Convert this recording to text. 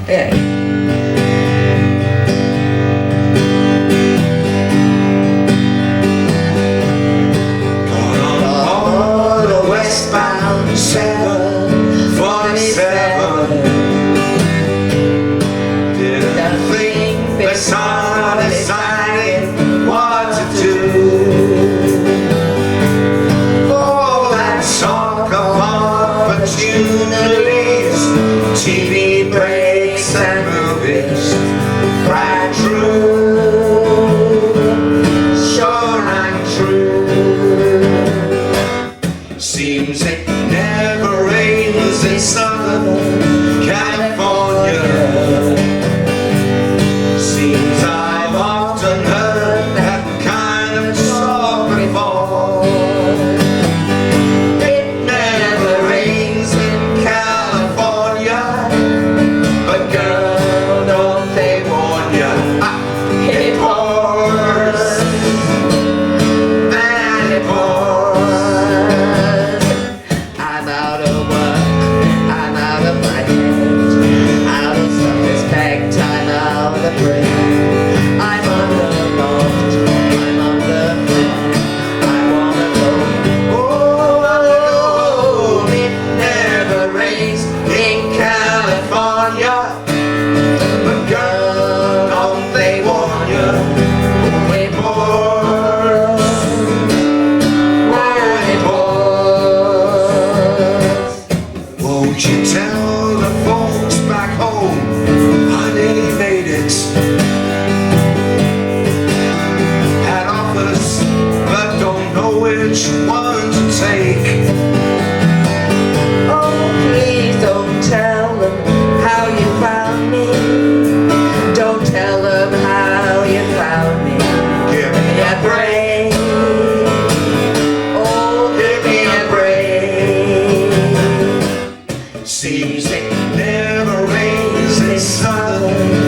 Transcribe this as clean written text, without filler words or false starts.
Yeah. Westbound 747. Didn't think beyond deciding what to do. All that talk of opportunities, TV breaks and movies, right true, sure and true. Seems it never rains in Southern California. Seems I've often heard that kind of talk before. It never rains in California, but girl, don't they warn ya? It pours, and it pours. I'm out of work, I'm out of my head, out of self-respect, I'm out of breath. I'm underloved, I'm underfed, I wanna go Oh, it never rains in California, but girl, don't they warn ya? It pours, and it pours. Won't you tell the folks back home, honey made it? Had offers, but don't know which one to take. Oh, please don't tell them how you found me. Don't tell them how you found me. Give me a break, Oh, give me a break. Seems it never rains in Southern